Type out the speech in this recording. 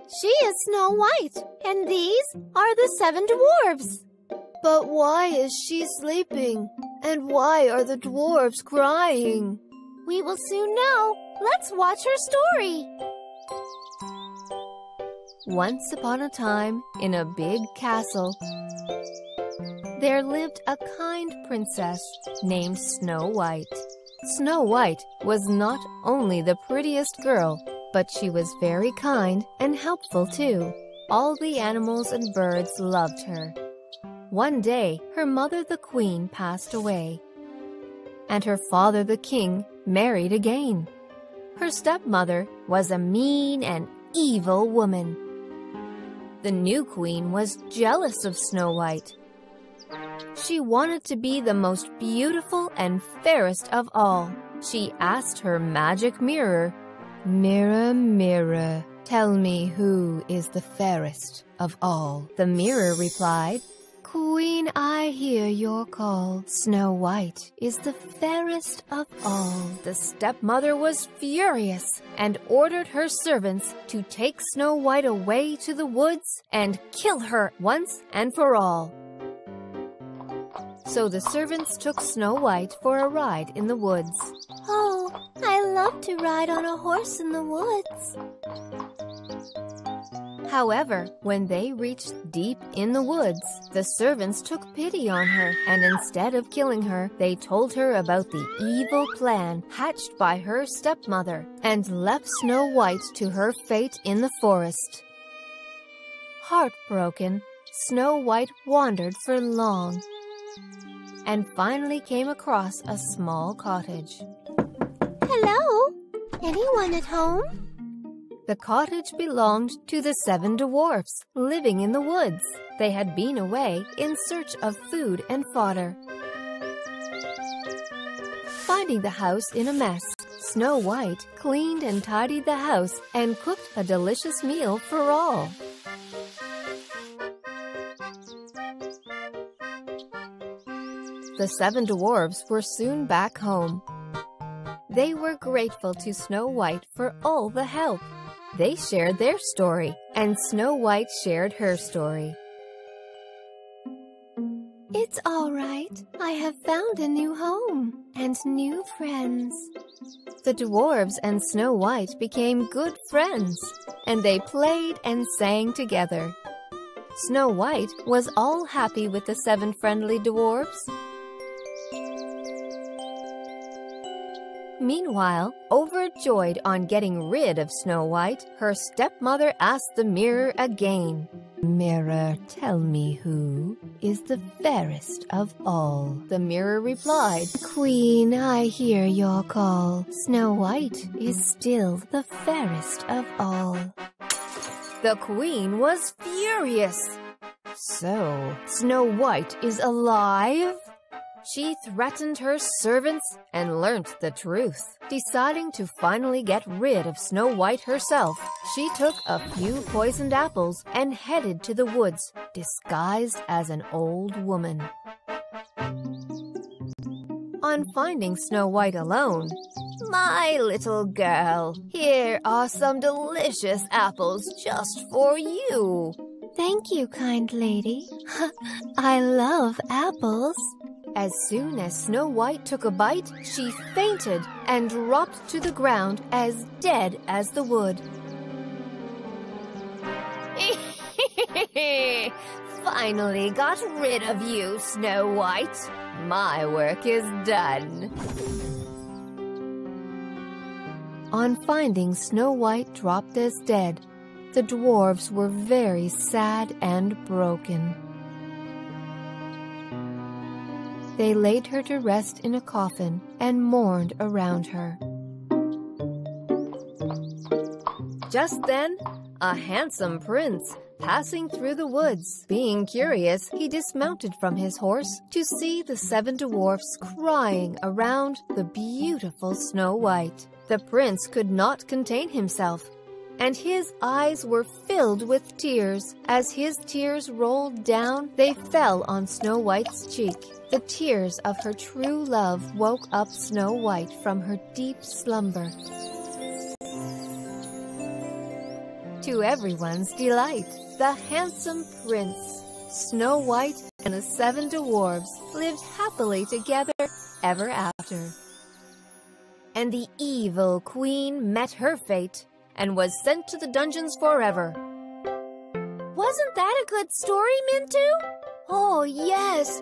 She is Snow White, and these are the 7 dwarves. But why is she sleeping? And why are the dwarves crying? We will soon know. Let's watch her story. Once upon a time, in a big castle, there lived a kind princess named Snow White. Snow White was not only the prettiest girl, but she was very kind and helpful too. All the animals and birds loved her. One day, her mother the queen passed away, and her father the king married again. Her stepmother was a mean and evil woman. The new queen was jealous of Snow White. She wanted to be the most beautiful and fairest of all. She asked her magic mirror, "Mirror, mirror, tell me who is the fairest of all." The mirror replied, "Queen, I hear your call. Snow White is the fairest of all." The stepmother was furious and ordered her servants to take Snow White away to the woods and kill her once and for all. So the servants took Snow White for a ride in the woods. Oh, I love to ride on a horse in the woods. However, when they reached deep in the woods, the servants took pity on her, and instead of killing her, they told her about the evil plan hatched by her stepmother and left Snow White to her fate in the forest. Heartbroken, Snow White wandered for long and finally came across a small cottage. Hello? Anyone at home? The cottage belonged to the 7 dwarfs living in the woods. They had been away in search of food and fodder. Finding the house in a mess, Snow White cleaned and tidied the house and cooked a delicious meal for all. The 7 dwarfs were soon back home. They were grateful to Snow White for all the help. They shared their story, and Snow White shared her story. It's all right. I have found a new home and new friends. The dwarves and Snow White became good friends, and they played and sang together. Snow White was all happy with the 7 friendly dwarves. Meanwhile, overjoyed on getting rid of Snow White, her stepmother asked the mirror again, "Mirror, tell me who is the fairest of all." The mirror replied, "Queen, I hear your call. Snow White is still the fairest of all." The queen was furious. So, Snow White is alive? She threatened her servants and learnt the truth. Deciding to finally get rid of Snow White herself, she took a few poisoned apples and headed to the woods, disguised as an old woman. On finding Snow White alone, "My little girl, here are some delicious apples just for you." "Thank you, kind lady. I love apples." As soon as Snow White took a bite, she fainted and dropped to the ground as dead as the wood. Finally got rid of you, Snow White. My work is done. On finding Snow White dropped as dead, the dwarves were very sad and broken. They laid her to rest in a coffin and mourned around her. Just then, a handsome prince passing through the woods. Being curious, he dismounted from his horse to see the 7 dwarfs crying around the beautiful Snow White. The prince could not contain himself, and his eyes were filled with tears. As his tears rolled down, they fell on Snow White's cheek. The tears of her true love woke up Snow White from her deep slumber. To everyone's delight, the handsome prince, Snow White, and the 7 dwarfs lived happily together ever after. And the evil queen met her fate and was sent to the dungeons forever. Wasn't that a good story, Mintu? Oh, yes.